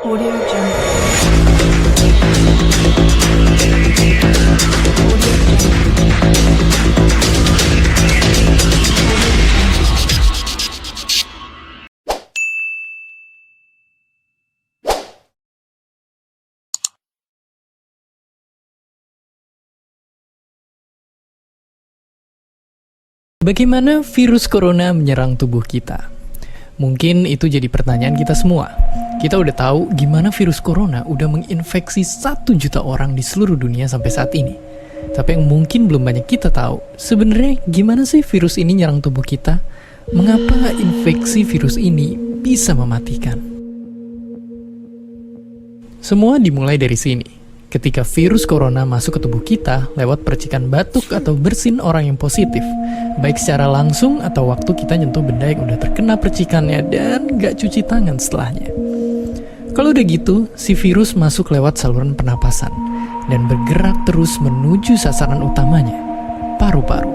Audio Jungle. Bagaimana virus corona menyerang tubuh kita? Mungkin itu jadi pertanyaan kita semua. Kita udah tahu gimana virus corona udah menginfeksi 1 juta orang di seluruh dunia sampai saat ini. Tapi yang mungkin belum banyak kita tahu, sebenarnya gimana sih virus ini nyerang tubuh kita? Mengapa infeksi virus ini bisa mematikan? Semua dimulai dari sini. Ketika virus corona masuk ke tubuh kita lewat percikan batuk atau bersin orang yang positif, baik secara langsung atau waktu kita nyentuh benda yang udah terkena percikannya dan gak cuci tangan setelahnya. Kalau udah gitu, si virus masuk lewat saluran pernapasan dan bergerak terus menuju sasaran utamanya, paru-paru.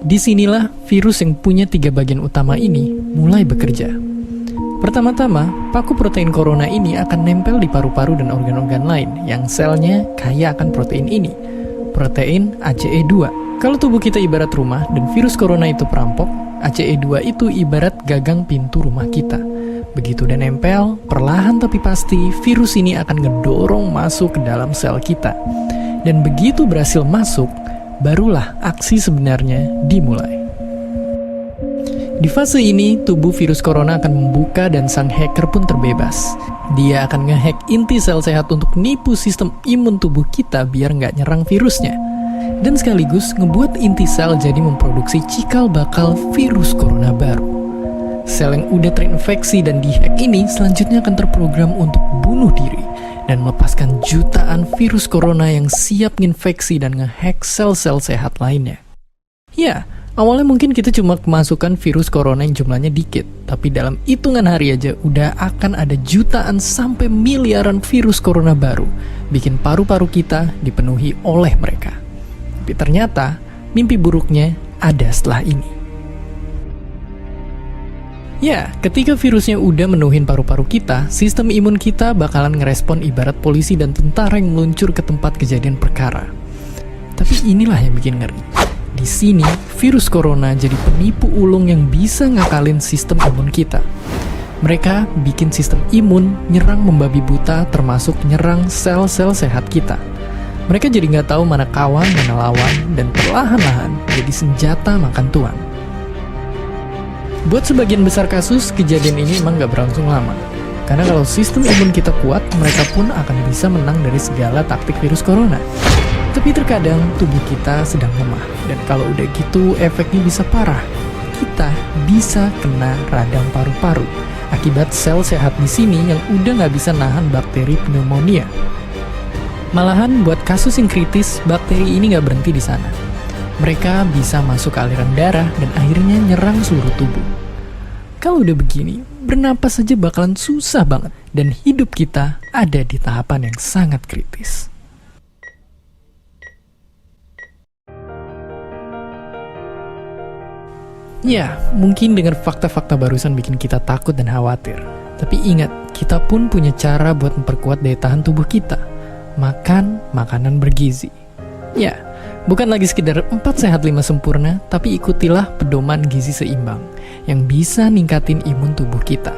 Disinilah virus yang punya 3 bagian utama ini mulai bekerja. Pertama-tama, paku protein corona ini akan nempel di paru-paru dan organ-organ lain yang selnya kaya akan protein ini, protein ACE2. Kalau tubuh kita ibarat rumah dan virus corona itu perampok, ACE2 itu ibarat gagang pintu rumah kita. Begitu udah nempel, perlahan tapi pasti virus ini akan ngedorong masuk ke dalam sel kita. Dan begitu berhasil masuk, barulah aksi sebenarnya dimulai. Di fase ini, tubuh virus corona akan membuka dan sang hacker pun terbebas. Dia akan ngehack inti sel sehat untuk nipu sistem imun tubuh kita biar nggak nyerang virusnya. Dan sekaligus ngebuat inti sel jadi memproduksi cikal bakal virus corona baru. Sel yang udah terinfeksi dan dihack ini selanjutnya akan terprogram untuk bunuh diri dan melepaskan jutaan virus corona yang siap nginfeksi dan ngehack sel-sel sehat lainnya. Ya, awalnya mungkin kita cuma kemasukan virus corona yang jumlahnya dikit, tapi dalam hitungan hari aja udah akan ada jutaan sampai miliaran virus corona baru, bikin paru-paru kita dipenuhi oleh mereka. Tapi ternyata, mimpi buruknya ada setelah ini. Ya, ketika virusnya udah menuhin paru-paru kita, sistem imun kita bakalan ngerespon ibarat polisi dan tentara yang meluncur ke tempat kejadian perkara. Tapi inilah yang bikin ngeri. Di sini, virus corona jadi penipu ulung yang bisa ngakalin sistem imun kita. Mereka bikin sistem imun nyerang membabi buta termasuk nyerang sel-sel sehat kita. Mereka jadi nggak tahu mana kawan, mana lawan, dan perlahan-lahan jadi senjata makan tuan. Buat sebagian besar kasus, kejadian ini emang nggak berlangsung lama. Karena kalau sistem imun kita kuat, mereka pun akan bisa menang dari segala taktik virus corona. Tapi terkadang tubuh kita sedang lemah, dan kalau udah gitu efeknya bisa parah. Kita bisa kena radang paru-paru akibat sel sehat di sini yang udah nggak bisa nahan bakteri pneumonia. Malahan buat kasus yang kritis, bakteri ini nggak berhenti di sana. Mereka bisa masuk ke aliran darah dan akhirnya nyerang seluruh tubuh. Kalau udah begini, bernapas saja bakalan susah banget, dan hidup kita ada di tahapan yang sangat kritis. Ya, mungkin dengan fakta-fakta barusan bikin kita takut dan khawatir. Tapi ingat, kita pun punya cara buat memperkuat daya tahan tubuh kita. Makan makanan bergizi. Ya, bukan lagi sekedar 4 sehat 5 sempurna, tapi ikutilah pedoman gizi seimbang yang bisa ningkatin imun tubuh kita.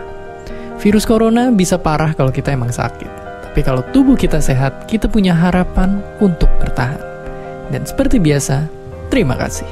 Virus corona bisa parah kalau kita emang sakit. Tapi kalau tubuh kita sehat, kita punya harapan untuk bertahan. Dan seperti biasa, terima kasih.